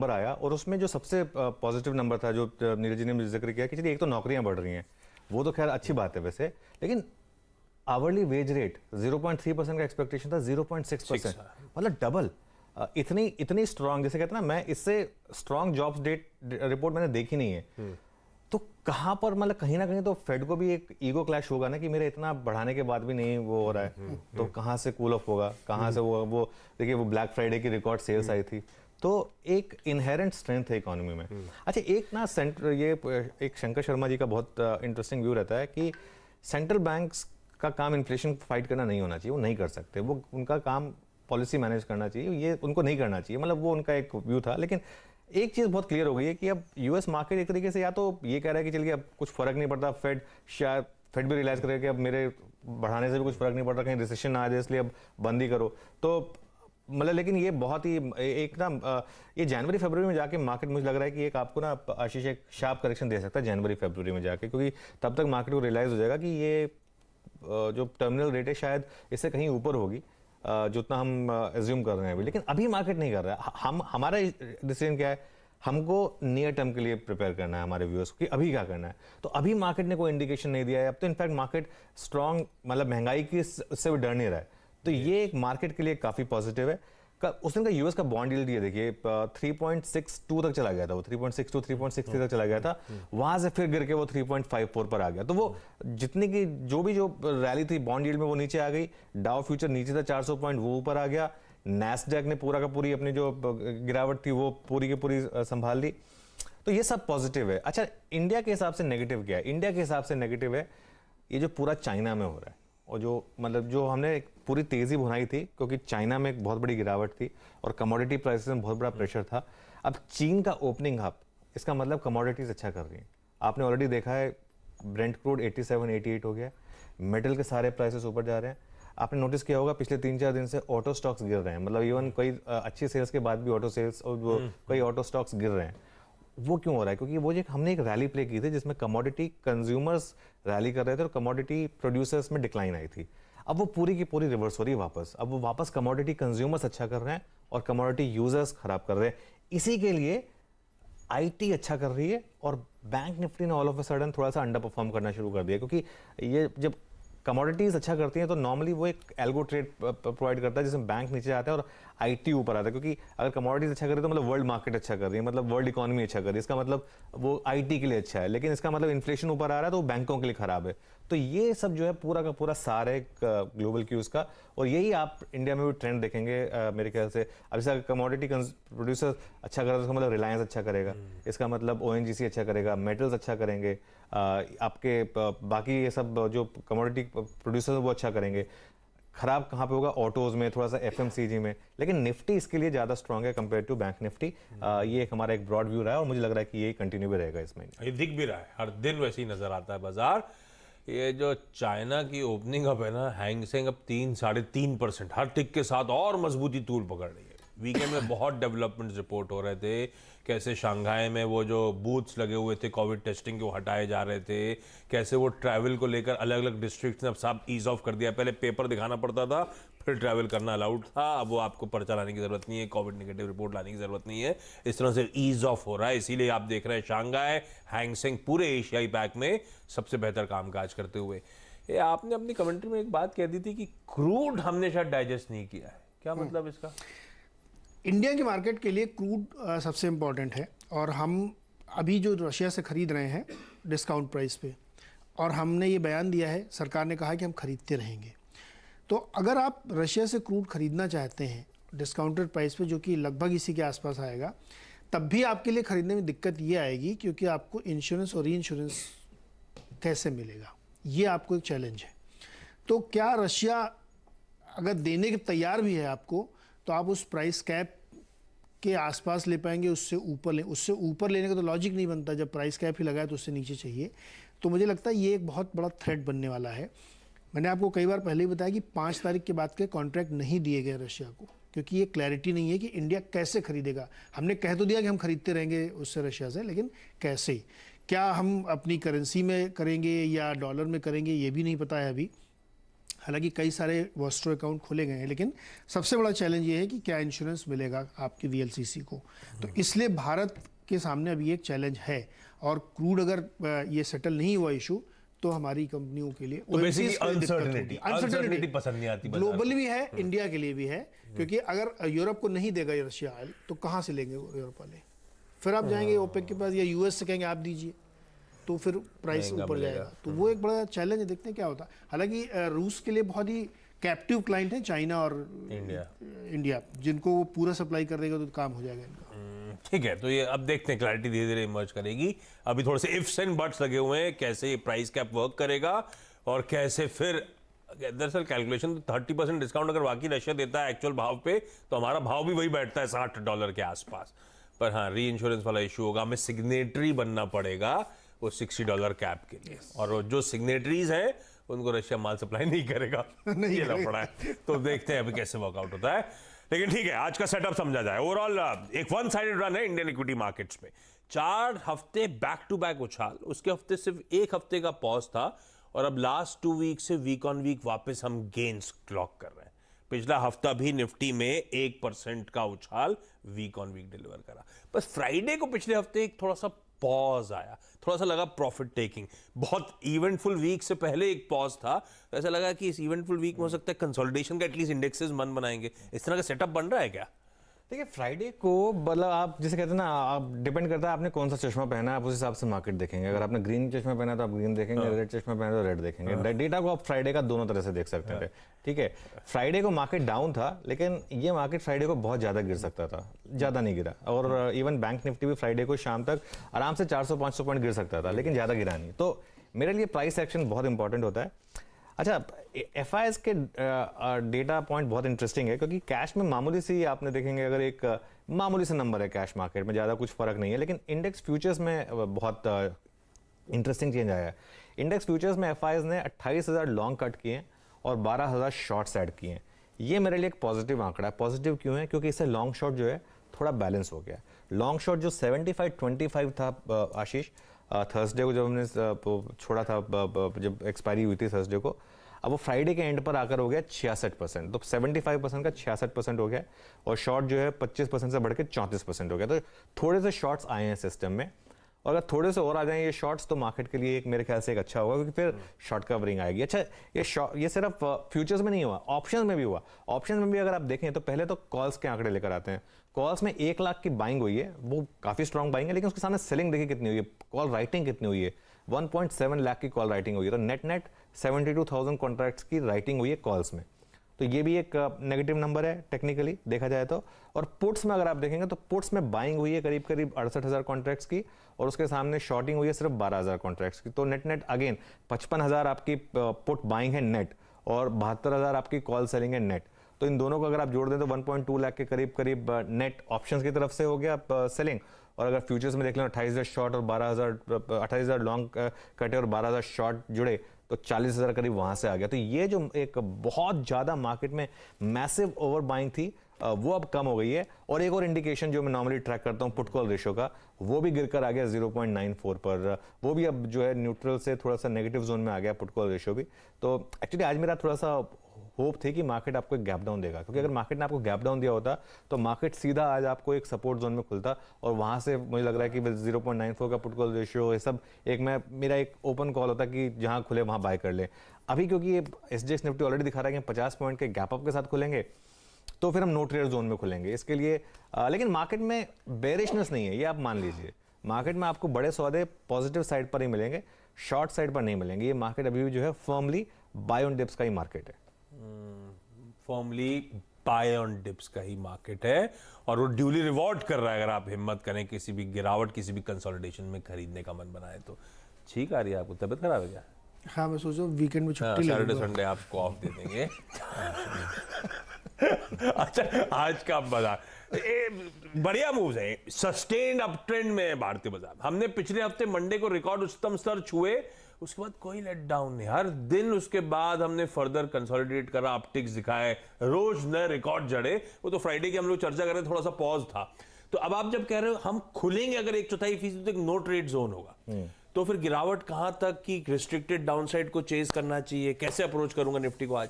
Number आया और उसमें जो सबसे पॉजिटिव नंबर था जो नीरज जी ने मुझे जिक्र किया कि चलिए एक तो नौकरियां बढ़ रही हैं, वो तो खैर अच्छी बात है वैसे, लेकिन आवरली वेज रेट 0.3% का एक्सपेक्टेशन था 0.6%, मतलब डबल। इतनी इतनी स्ट्रांग, जैसे कहते हैं ना, मैं इससे स्ट्रांग जॉब्स डेट रिपोर्ट मैंने देखी नहीं है। तो कहां पर, मतलब कहीं ना कहीं तो फेड को भी एक ईगो क्लैश होगा ना कि मेरे इतना बढ़ाने के बाद भी नहीं वो हो रहा है, तो कहां से कूल ऑफ होगा, कहां से वो देखिए वो ब्लैक फ्राइडे की रिकॉर्ड सेल्स आई थी, तो एक इनहेरेंट स्ट्रेंथ है इकोनॉमी में। अच्छा, एक ना सेंटर, ये एक शंकर शर्मा जी का बहुत इंटरेस्टिंग व्यू रहता है कि सेंट्रल बैंक्स का काम इन्फ्लेशन फाइट करना नहीं होना चाहिए, वो नहीं कर सकते, वो उनका काम पॉलिसी मैनेज करना चाहिए, ये उनको नहीं करना चाहिए, मतलब वो उनका एक व्यू था। लेकिन एक चीज़ बहुत क्लियर हो गई है कि अब यूएस मार्केट एक तरीके से या तो ये कह रहा है कि चलिए अब कुछ फर्क नहीं पड़ता, शायद फेड भी रियलाइज करेगा कि अब मेरे बढ़ाने से भी कुछ फर्क नहीं पड़ता, कहीं रिसेशन ना आ जाए इसलिए अब बंद ही करो, तो मतलब, लेकिन ये बहुत ही एक ना ये जनवरी फरवरी में जाके मार्केट, मुझे लग रहा है कि एक आपको ना आशीष एक शार्प करेक्शन दे सकता है जनवरी फरवरी में जाके, क्योंकि तब तक मार्केट को रियलाइज हो जाएगा कि ये जो टर्मिनल रेट है शायद इससे कहीं ऊपर होगी जितना हम एज्यूम कर रहे हैं अभी। लेकिन अभी मार्केट नहीं कर रहा है। हम हमारा डिसीजन क्या है, हमको नियर टर्म के लिए प्रिपेयर करना है हमारे व्यूअर्स को कि अभी क्या करना है। तो अभी मार्केट ने कोई इंडिकेशन नहीं दिया है, अब तो इनफैक्ट मार्केट स्ट्रांग, मतलब महंगाई की उससे भी डर नहीं रहा है, तो ये एक मार्केट के लिए काफी पॉजिटिव है। उस दिन का यूएस का बॉन्ड यील्ड ये देखिए 3.62 तक चला गया था, वो 3.62 3.63 तक चला गया था, वहां से फिर गिर के वो 3.54 पर आ गया। तो वो जितनी की जो रैली थी बॉन्ड यील्ड में वो नीचे आ गई, डाउ फ्यूचर नीचे था 400 पॉइंट, वो ऊपर आ गया, नैस्डैक ने पूरा का पूरी अपनी जो गिरावट थी वो पूरी की पूरी संभाल ली। तो ये सब पॉजिटिव है। अच्छा, इंडिया के हिसाब से नेगेटिव क्या है? इंडिया के हिसाब से नेगेटिव है ये जो पूरा चाइना में हो रहा है, और जो मतलब जो हमने एक पूरी तेजी भुनाई थी, क्योंकि चाइना में एक बहुत बड़ी गिरावट थी और कमोडिटी प्राइसेस में बहुत बड़ा प्रेशर था। अब चीन का ओपनिंग अप, इसका मतलब कमोडिटीज अच्छा कर रही हैं। आपने ऑलरेडी देखा है ब्रेंट क्रूड 87-88 हो गया, मेटल के सारे प्राइसेस ऊपर जा रहे हैं। आपने नोटिस किया होगा पिछले 3-4 दिन से ऑटो स्टॉक्स गिर रहे हैं, मतलब इवन कोई अच्छी सेल्स के बाद भी ऑटो सेल्स और कई ऑटो स्टॉक्स गिर रहे हैं। वो क्यों हो रहा है? क्योंकि वो जो हमने एक रैली प्ले की थी जिसमें कमोडिटी कंज्यूमर्स रैली कर रहे थे और कमोडिटी प्रोड्यूसर्स में डिक्लाइन आई थी। अब वो पूरी की पूरी रिवर्स हो रही है वापस। अब वो वापस कमोडिटी कंज्यूमर्स अच्छा कर रहे हैं और कमोडिटी यूजर्स खराब कर रहे हैं। इसी के लिए आईटी अच्छा कर रही है और बैंक निफ्टी ने ऑल ऑफ अ सडन थोड़ा सा अंडर परफॉर्म करना शुरू कर दिया, क्योंकि ये जब कमोडिटीज अच्छा करती हैं तो नॉर्मली वो एक एल्गो ट्रेड प्रोवाइड करता है जिसमें बैंक नीचे आता है और आईटी ऊपर आता है, क्योंकि अगर कमोडिटीज अच्छा कर रही है तो मतलब वर्ल्ड मार्केट अच्छा कर रही है, मतलब वर्ल्ड इकोनॉमी अच्छा कर रही है, इसका मतलब वो आईटी के लिए अच्छा है। लेकिन इसका मतलब इन्फ्लेशन ऊपर आ रहा है तो बैंकों के लिए खराब है। तो ये सब जो है पूरा का पूरा सार है ग्लोबल क्यूज का, और यही आप इंडिया में भी ट्रेंड देखेंगे मेरे ख्याल से। अब जैसे कमोडिटी प्रोड्यूसर अच्छा कर रहा है तो इसका मतलब रिलायंस अच्छा करेगा, इसका मतलब ओएनजीसी अच्छा करेगा, मेटल्स अच्छा करेंगे, आपके बाकी ये सब जो कमोडिटी प्रोड्यूसर वो अच्छा करेंगे। खराब कहाँ पे होगा? ऑटोज में, थोड़ा सा एफएमसीजी में। लेकिन निफ्टी इसके लिए ज्यादा स्ट्रांग है कंपेयर टू बैंक निफ्टी। ये एक हमारा एक ब्रॉड व्यू रहा है और मुझे लग रहा है कि ये कंटिन्यू भी रहेगा इसमें। ये दिख भी रहा है, हर दिन वैसे ही नजर आता है बाजार। ये जो चाइना की ओपनिंग अप है ना, हैंगसेंग अब 3-3.5% हर टिक के साथ और मजबूती तूल पकड़ रही है। वीकेंड में बहुत डेवलपमेंट रिपोर्ट हो रहे थे, कैसे शंघाई में वो जो बूथ्स लगे हुए थे कोविड टेस्टिंग के वो हटाए जा रहे थे, कैसे वो ट्रैवल को लेकर अलग अलग डिस्ट्रिक्ट्स ने अब सब ईज ऑफ कर दिया। पहले पेपर दिखाना पड़ता था, फिर ट्रैवल करना अलाउड था, अब वो आपको पर्चा लाने की जरूरत नहीं है, कोविड नेगेटिव रिपोर्ट लाने की जरूरत नहीं है। इस तरह से ईज ऑफ हो रहा है, इसीलिए आप देख रहे हैं शंघाई हैंगसेंग पूरे एशियाई पैक में सबसे बेहतर कामकाज करते हुए। ये आपने अपनी कमेंट्री में एक बात कह दी थी कि क्रूड हमने शायद डाइजेस्ट नहीं किया है, क्या मतलब इसका? इंडिया की मार्केट के लिए क्रूड सबसे इम्पॉर्टेंट है, और हम अभी जो रशिया से ख़रीद रहे हैं डिस्काउंट प्राइस पे, और हमने ये बयान दिया है, सरकार ने कहा है कि हम खरीदते रहेंगे। तो अगर आप रशिया से क्रूड खरीदना चाहते हैं डिस्काउंटेड प्राइस पे, जो कि लगभग इसी के आसपास आएगा, तब भी आपके लिए ख़रीदने में दिक्कत ये आएगी क्योंकि आपको इंश्योरेंस और री इंश्योरेंस कैसे मिलेगा, ये आपको एक चैलेंज है। तो क्या रशिया अगर देने के तैयार भी है आपको, तो आप उस प्राइस कैप के आसपास ले पाएंगे, उससे ऊपर ले, उससे ऊपर लेने का तो लॉजिक नहीं बनता। जब प्राइस कैप ही लगाए तो उससे नीचे चाहिए। तो मुझे लगता है ये एक बहुत बड़ा थ्रेट बनने वाला है। मैंने आपको कई बार पहले ही बताया कि 5 तारीख के बाद के कॉन्ट्रैक्ट नहीं दिए गए रशिया को, क्योंकि ये क्लैरिटी नहीं है कि इंडिया कैसे खरीदेगा। हमने कह तो दिया कि हम खरीदते रहेंगे उससे रशिया से, लेकिन कैसे, क्या हम अपनी करेंसी में करेंगे या डॉलर में करेंगे, ये भी नहीं पता है अभी। हालांकि कई सारे वॉस्ट्रो अकाउंट खोले गए हैं, लेकिन सबसे बड़ा चैलेंज ये है कि क्या इंश्योरेंस मिलेगा आपकी वीएलसीसी को। तो इसलिए भारत के सामने अभी एक चैलेंज है, और क्रूड अगर ये सेटल नहीं हुआ इशू तो हमारी कंपनियों के लिए तो बेसिकली अनसर्टेनिटी पसंद नहीं आती बाजार ग्लोबली भी है, इंडिया के लिए भी है, क्योंकि अगर यूरोप को नहीं देगा ये रशिया ऑयल तो कहाँ से लेंगे वो यूरोप वाले? फिर आप जाएंगे ओपेक के पास या यूएस से कहेंगे आप दीजिए, तो फिर प्राइस ऊपर जाएगा। तो वो एक बड़ा चैलेंज है, देखते हैं क्या होता है। हालांकि रूस के लिए बहुत ही कैप्टिव क्लाइंट है चाइना और इंडिया, जिनको वो पूरा सप्लाई कर देगा तो काम हो जाएगा इनका। ठीक है, तो ये अब देखते हैं, क्लैरिटी धीरे धीरे इमर्ज करेगी। अभी थोड़े से इफ्स एंड बट्स लगे हुए हैं, कैसे ये प्राइस कैप वर्क करेगा और कैसे फिर दरअसल कैलकुलेशन तो 30% डिस्काउंट अगर बाकी रशिया देता है एक्चुअल भाव पे तो हमारा भाव भी वही बैठता है $60 के आसपास। पर हाँ, री इंश्योरेंस वाला इशू होगा, हमें सिग्नेटरी बनना पड़ेगा वो $60 कैप के लिए, और जो सिग्नेटरीज हैं उनको रशिया माल सप्लाई नहीं करेगा। नहीं ये लफड़ा है, तो देखते हैं अभी कैसे वर्कआउट होता है। लेकिन ठीक है, आज का सेटअप समझा जाए। ओवरऑल एक वन साइडेड रन है इंडियन इक्विटी मार्केट्स में। 4 हफ्ते बैक टू बैक उछाल, उसके हफ्ते सिर्फ 1 हफ्ते का पॉज था, और अब लास्ट 2 वीक से वीक ऑन वीक वापस हम गेन्स क्लॉक कर रहे हैं। पिछला हफ्ता भी निफ्टी में 1% का उछाल वीक ऑन वीक डिलीवर करा। बस फ्राइडे को पिछले हफ्ते एक थोड़ा सा पॉज आया, थोड़ा सा लगा प्रॉफिट टेकिंग। बहुत इवेंटफुल वीक से पहले एक पॉज था, तो ऐसा लगा कि इस इवेंटफुल वीक में हो सकता है कंसोलिडेशन का एटलीस्ट इंडेक्सेस मन बनाएंगे। इस तरह का सेटअप बन रहा है क्या? देखिए, फ्राइडे को मतलब आप जिसे कहते हैं ना, आप डिपेंड करता है आपने कौन सा चश्मा पहना है, आप उस हिसाब से मार्केट देखेंगे। अगर आपने ग्रीन चश्मा पहना है तो आप ग्रीन देखेंगे, रेड चश्मा पहना है तो रेड देखेंगे। डेटा को आप फ्राइडे का दोनों तरह से देख सकते हैं। ठीक है, फ्राइडे को मार्केट डाउन था, लेकिन ये मार्केट फ्राइडे को बहुत ज्यादा गिर सकता था, ज्यादा नहीं गिरा। और इवन बैंक निफ्टी भी फ्राइडे को शाम तक आराम से 400-500 पॉइंट गिर सकता था, लेकिन ज्यादा गिरा नहीं। तो मेरे लिए प्राइस एक्शन बहुत इंपॉर्टेंट होता है। अच्छा, एफआईएस के डेटा पॉइंट बहुत इंटरेस्टिंग है, क्योंकि कैश में मामूली सी आपने देखेंगे, अगर एक मामूली सा नंबर है कैश मार्केट में, ज़्यादा कुछ फर्क नहीं है। लेकिन इंडेक्स फ्यूचर्स में बहुत इंटरेस्टिंग चेंज आया है। इंडेक्स फ्यूचर्स में एफआईएस ने 28,000 लॉन्ग कट किए हैं और 12,000 शॉर्ट्स ऐड किए हैं। ये मेरे लिए एक पॉजिटिव आंकड़ा है। पॉजिटिव क्यों है? क्योंकि इससे लॉन्ग शॉर्ट जो है थोड़ा बैलेंस हो गया। लॉन्ग शॉर्ट जो 75-25 था आशीष, थर्सडे को जब हमने छोड़ा था, जब एक्सपायरी हुई थी थर्सडे को, अब वो फ्राइडे के एंड पर आकर हो गया 66%। तो 75% का 66% हो गया, और शॉर्ट जो है 25% से बढ़ के 34% हो गया। तो थोड़े से शॉर्ट्स आए हैं सिस्टम में, और अगर थोड़े से और आ जाएं ये शॉर्ट्स तो मार्केट के लिए एक मेरे ख्याल से एक अच्छा होगा, क्योंकि फिर शॉर्ट कवरिंग आएगी। अच्छा, ये सिर्फ फ्यूचर्स में नहीं हुआ, ऑप्शंस में भी हुआ। ऑप्शंस में भी अगर आप देखें तो पहले तो कॉल्स के आंकड़े लेकर आते हैं। कॉल्स में 1 लाख की बाइंग हुई है, वो काफी स्ट्रॉन्ग बाइंग है, लेकिन उसके सामने सेलिंग देखिए कितनी हुई है, कॉल राइटिंग कितनी हुई है, 1.7 लाख की कॉल राइटिंग हुई है। तो नेट 72,000 कॉन्ट्रैक्ट्स की राइटिंग हुई है कॉल्स में। तो ये भी एक नेगेटिव नंबर है टेक्निकली देखा जाए तो। और पुट्स में अगर आप देखेंगे तो पुट्स में बाइंग हुई है करीब 68,000 कॉन्ट्रैक्ट्स की, और उसके सामने शॉर्टिंग हुई है सिर्फ 12,000 कॉन्ट्रैक्ट्स की। तो नेट अगेन 55,000 आपकी पुट बाइंग है नेट, और 72,000 आपकी कॉल सेलिंग है नेट। तो इन दोनों को अगर आप जोड़ दें तो 1.2 लाख के करीब नेट ऑप्शंस की तरफ से हो गया सेलिंग। और अगर फ्यूचर्स में देख लें 28,000 शॉर्ट और 28,000 लॉन्ग कटे और 12,000 शॉर्ट जुड़े, तो 40,000 करीब वहां से आ गया। तो ये जो एक बहुत ज्यादा मार्केट में मैसिव ओवर बाइंग थी, वो अब कम हो गई है। और एक और इंडिकेशन जो मैं नॉर्मली ट्रैक करता हूं पुट कॉल रेशियो का, वो भी गिरकर आ गया 0.94 पर। वो भी अब जो है न्यूट्रल से थोड़ा सा नेगेटिव जोन में आ गया पुट कॉल रेशियो भी। तो एक्चुअली आज मेरा थोड़ा सा होप थी कि मार्केट आपको एक गैप डाउन देगा, क्योंकि अगर मार्केट ने आपको गैप डाउन दिया होता तो मार्केट सीधा आज आपको एक सपोर्ट जोन में खुलता, और वहां से मुझे लग रहा है कि 0.94 का पुट कॉल रेशियो, ये सब एक मेरा एक ओपन कॉल होता कि जहां खुले वहां बाय कर ले। अभी क्योंकि ये एसजीएक्स निफ्टी ऑलरेडी दिखा रहा है कि 50 पॉइंट के गैप अप के साथ खुलेंगे, तो फिर हम नो ट्रेड जोन में खुलेंगे इसके लिए। लेकिन मार्केट में बेरिशनेस नहीं है, ये आप मान लीजिए। मार्केट में आपको बड़े सौदे पॉजिटिव साइड पर ही मिलेंगे, शॉर्ट साइड पर नहीं मिलेंगे। ये मार्केट अभी भी जो है फर्मली बाय ऑन डिप्स का ही मार्केट है। फॉर्मली बाय ऑन डिप्स का ही मार्केट है, और वो ड्यूली रिवॉर्ड कर रहा है अगर आप हिम्मत करें किसी भी गिरावट, किसी भी कंसोलिडेशन में खरीदने का मन बनाए तो। ठीक आ रही है आपको? तबियत खराब है क्या? हाँ, मैं सोच रहा हूँ वीकेंड में छुट्टी ले सैटरडे संडे आपको ऑफ दे देंगे। अच्छा, आज का बाजार बढ़िया मूव्स है, सस्टेन्ड अप ट्रेंड में है भारतीय बाजार। हमने पिछले हफ्ते मंडे को रिकॉर्ड उच्चतम स्तर छुए, उसके बाद कोई लेट डाउन नहीं। हर दिन उसके बाद हमने फर्दर कंसोलिडेट करा, अपटिक्स दिखाए, रोज नए रिकॉर्ड जड़े। वो तो फ्राइडे की हम लोग चर्चा कर रहे, थोड़ा सा पॉज था। तो अब आप जब कह रहे हो हम खुलेंगे अगर 1/4% तो एक नो ट्रेड जोन होगा। तो फिर गिरावट कहां तक की रिस्ट्रिक्टेड डाउनसाइड को चेज करना चाहिए, कैसे अप्रोच करूंगा निफ्टी को आज?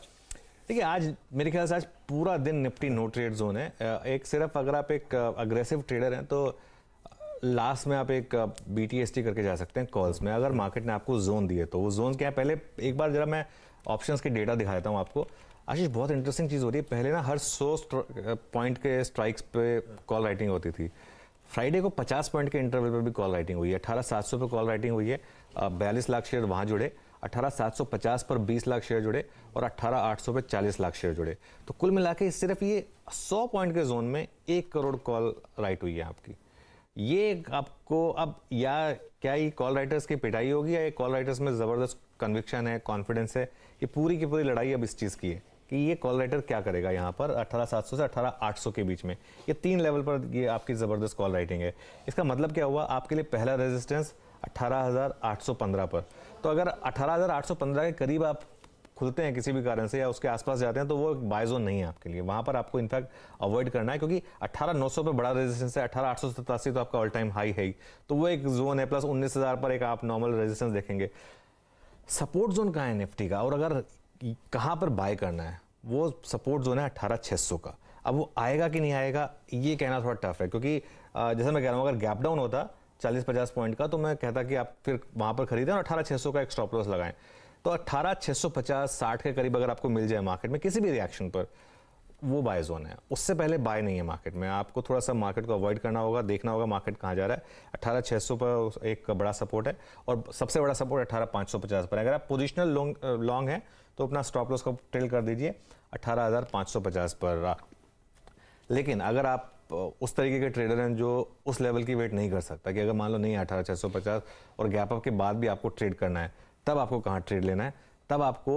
देखिए आज मेरे ख्याल से आज पूरा दिन निफ्टी नो ट्रेड जोन है। एक सिर्फ अगर आप एक अग्रेसिव ट्रेडर हैं तो लास्ट में आप एक BTST करके जा सकते हैं कॉल्स में, अगर मार्केट ने आपको जोन दिए तो। वो जोन क्या है, पहले एक बार जरा मैं ऑप्शंस के डेटा दिखा देता हूँ आपको। आशीष, बहुत इंटरेस्टिंग चीज़ हो रही है। पहले ना हर 100 पॉइंट के स्ट्राइक्स पे कॉल राइटिंग होती थी। फ्राइडे को 50 पॉइंट के इंटरवल पर भी कॉल राइटिंग हुई है। 18,700 पे कॉल राइटिंग हुई है, 42 लाख शेयर वहाँ जुड़े। 18,750 पर 20 लाख शेयर जुड़े और 18,800 पे 40 लाख शेयर जुड़े। तो कुल मिला के सिर्फ ये 100 पॉइंट के जोन में 1 करोड़ कॉल राइट हुई है आपकी। ये आपको अब या क्या ये कॉल राइटर्स की पिटाई होगी या ये कॉल राइटर्स में ज़बरदस्त कन्विक्शन है, कॉन्फिडेंस है। ये पूरी की पूरी लड़ाई अब इस चीज़ की है कि ये कॉल राइटर क्या करेगा यहाँ पर 18,700 से 18,800 के बीच में। ये 3 लेवल पर ये आपकी ज़बरदस्त कॉल राइटिंग है। इसका मतलब क्या हुआ, आपके लिए पहला रेजिस्टेंस 18,815 पर। तो अगर 18,815 के करीब आप खुलते हैं किसी भी कारण से या उसके आसपास जाते हैं तो वो एक बाय जोन नहीं है आपके लिए। वहाँ पर आपको इनफैक्ट अवॉइड करना है, क्योंकि 18,900 पे बड़ा रेजिस्टेंस है, 18,887 तो आपका ऑल टाइम हाई है ही, तो वो एक जोन है। प्लस 19,000 पर एक आप नॉर्मल रेजिस्टेंस देखेंगे। सपोर्ट जोन कहाँ है निफ्टी का और अगर कहाँ पर बाय करना है, वो सपोर्ट जोन है 18,600 का। अब वो आएगा कि नहीं आएगा ये कहना थोड़ा टफ है, क्योंकि जैसे मैं कह रहा हूँ अगर गैप डाउन होता 40-50 पॉइंट का तो मैं कहता कि आप फिर वहाँ पर खरीदें और 18,600 का एक स्टॉप लॉस लगाएं। तो 18,650-60 के करीब अगर आपको मिल जाए मार्केट में किसी भी रिएक्शन पर, वो बाय जोन है। उससे पहले बाय नहीं है मार्केट में। आपको थोड़ा सा मार्केट को अवॉइड करना होगा, देखना होगा मार्केट कहाँ जा रहा है। 18,600 पर एक बड़ा सपोर्ट है और सबसे बड़ा सपोर्ट 18,550 पर है। अगर आप पोजिशनल लॉन्ग हैं तो अपना स्टॉप लॉस को ट्रेल कर दीजिए 18,550 पर। लेकिन अगर आप उस तरीके के ट्रेडर हैं जो उस लेवल की वेट नहीं कर सकता, कि अगर मान लो नहीं 18,650 और गैप अप के बाद भी आपको ट्रेड करना है, तब आपको कहाँ ट्रेड लेना है? तब आपको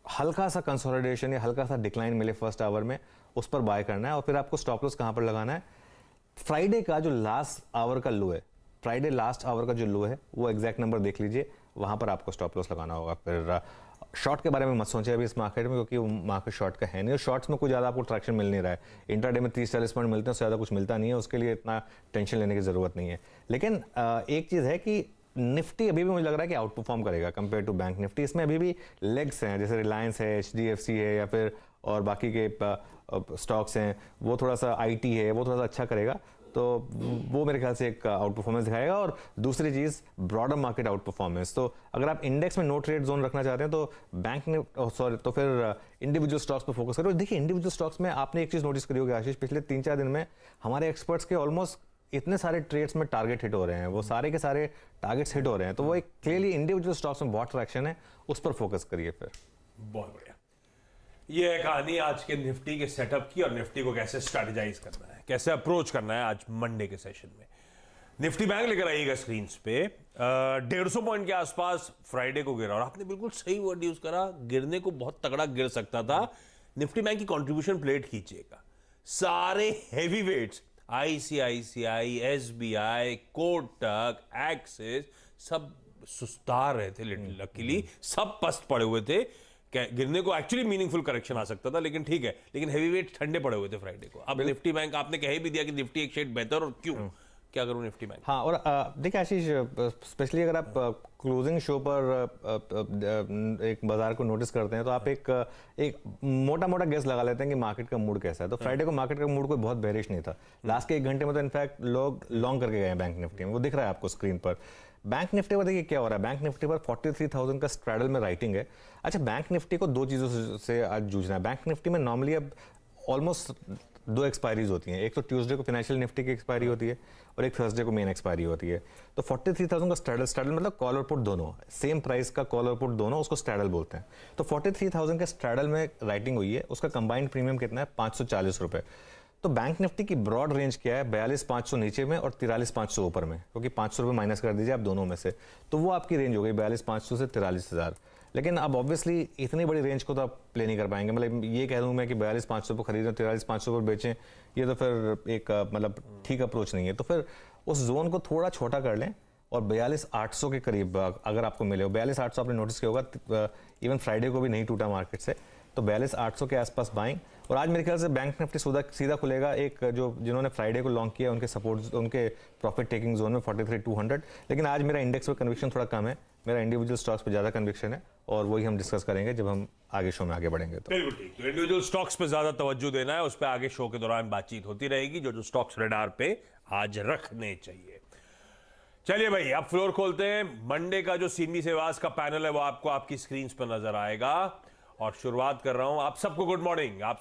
हल्का सा कंसोलिडेशन या हल्का सा डिक्लाइन मिले फर्स्ट आवर में, उस पर बाय करना है। और फिर आपको स्टॉप लॉस कहाँ पर लगाना है? फ्राइडे का जो लास्ट आवर का लो है, फ्राइडे लास्ट आवर का जो लो है वो एग्जैक्ट नंबर देख लीजिए, वहाँ पर आपको स्टॉप लॉस लगाना होगा। फिर शॉर्ट के बारे में मत सोचें अभी इस मार्केट में, क्योंकि मार्केट शॉर्ट का है नहीं और शॉर्ट्स में कोई ज़्यादा आपको ट्रैक्शन मिल नहीं रहा है। इंट्राडे में 30-40 पॉइंट मिलते हैं, उससे ज़्यादा कुछ मिलता नहीं है, उसके लिए इतना टेंशन लेने की ज़रूरत नहीं है। लेकिन एक चीज़ है कि निफ्टी अभी भी मुझे लग रहा है कि आउट परफॉर्म करेगा कंपेयर टू बैंक निफ्टी। इसमें अभी भी लेग्स हैं, जैसे रिलायंस है, HDFC है या फिर और बाकी के स्टॉक्स हैं, वो थोड़ा सा IT है, वो थोड़ा सा अच्छा करेगा। तो वो मेरे ख्याल से एक आउट परफॉर्मेंस दिखाएगा। और दूसरी चीज़ ब्रॉडर मार्केट आउट परफॉर्मेंस। तो अगर आप इंडेक्स में नो ट्रेड जोन रखना चाहते हैं तो बैंक ने तो फिर इंडिविजुअल स्टॉक्स पर फोकस करो। देखिए इंडिविजुअल स्टॉक्स में आपने एक चीज़ नोटिस करी होगी आशीष, पिछले 3-4 दिन में हमारे एक्सपर्ट्स के ऑलमोस्ट इतने सारे ट्रेड्स में टारगेट हिट हो रहे हैं, वो सारे के सारे टारगेट्स हिट हो रहे हैं। तो वो एक क्लियरली इंडिविजुअल स्टॉक्स में बहुत ट्रैक्शन है, उस पर फोकस करिए फिर। बहुत बढ़िया। ये है कहानी आज के निफ्टी के सेटअप की और निफ्टी को कैसे स्ट्रेटेजाइज करना है, कैसे अप्रोच करना है आज मंडे के सेशन में। निफ्टी बैंक लेकर आइएगा स्क्रीन पे। 150 पॉइंट के आसपास फ्राइडे को गिरा और आपने बिल्कुल सही वर्ड यूज करा, गिरने को बहुत तगड़ा गिर सकता था। निफ्टी बैंक की कंट्रीब्यूशन प्लेट खींचिएगा, सारे heavy weights ICICI, SBI, Kotak, Axis सब सुस्ता रहे थे। लकीली सब पस्त पड़े हुए थे। गिरने को एक्चुअली मीनिंगफुल करेक्शन आ सकता था, लेकिन ठीक है। लेकिन हेवी वेट ठंडे पड़े हुए थे फ्राइडे को। अब निफ्टी बैंक आपने कह ही भी दिया कि निफ्टी एक शेड बेहतर, और क्यों क्या करूं निफ्टी बैंक। हाँ, और देखिए आशीष, स्पेशली अगर आप क्लोजिंग शो पर एक बाजार को नोटिस करते हैं तो आप एक मोटा मोटा गेस लगा लेते हैं कि मार्केट का मूड कैसा है। तो फ्राइडे को मार्केट का मूड कोई बहुत बेरिश नहीं था। लास्ट के 1 घंटे में तो इनफैक्ट लोग लॉन्ग करके गए हैं बैंक निफ्टी में, वो दिख रहा है आपको स्क्रीन पर। बैंक निफ्टी पर देखिए क्या हो रहा है, बैंक निफ्टी पर 43,000 का स्ट्रैडल में राइटिंग है। अच्छा, बैंक निफ्टी को 2 चीज़ों से आज जूझना है। बैंक निफ्टी में नॉर्मली अब ऑलमोस्ट 2 एक्सपायरीज होती हैं। एक तो ट्यूसडे को फाइनेंशियल निफ्टी की एक्सपायरी होती है और एक थर्सडे को मेन एक्सपायरी होती है। तो 43,000 का स्ट्रैडल मतलब कॉल और पुट दोनों, सेम प्राइस का कॉल और पुट दोनों, उसको स्ट्रैडल बोलते हैं। तो 43,000 के स्ट्रैडल में राइटिंग हुई है, उसका कंबाइंड प्रीमियम कितना है? 540 रुपये। तो बैंक निफ्टी की ब्रॉड रेंज क्या है? 42,500 नीचे में और 43,500 ऊपर में, क्योंकि 500 रुपये माइनस कर दीजिए आप दोनों में से, तो वो आपकी रेंज हो गई 42,500 से 43,000। लेकिन अब ऑब्वियसली इतनी बड़ी रेंज को तो आप प्ले नहीं कर पाएंगे। मतलब ये कह दूँ मैं कि 42,500 पर खरीदें, 43,500 पर बेचें, ये तो फिर एक मतलब ठीक अप्रोच नहीं है। तो फिर उस जोन को थोड़ा छोटा कर लें और 42,800 के करीब अगर आपको मिले हो, 42,800 आपने नोटिस किया होगा, इवन फ्राइडे को भी नहीं टूटा मार्केट से, तो 42,800 के आसपास बाइंग और आज मेरे ख्याल से बैंक निफ्टी सीधा खुलेगा एक जो जिन्होंने फ्राइडे को लॉन्ग किया उनके सपोर्ट उनके प्रॉफिट टेकिंग जोन में 43,200, लेकिन आज मेरा इंडेक्स पे कन्विक्शन थोड़ा कम है, मेरा इंडिविजुअल स्टॉक्स पे ज़्यादा कन्विक्शन है और वही हम डिस्कस करेंगे जब हम आगे शो में आगे बढ़ेंगे। तो बिल्कुल ठीक, तो इंडिविजुअल स्टॉक्स पे ज्यादा तवज्जो देना है, उस पर आगे शो के दौरान बातचीत होती रहेगी जो स्टॉक्स रेडार पे आज रखने चाहिए। चलिए भाई, अब फ्लोर खोलते हैं। मंडे का जो सीमी सेवास का पैनल है वो आपको आपकी स्क्रीन पर नजर आएगा और शुरुआत कर रहा हूं। आप सबको गुड मॉर्निंग। आप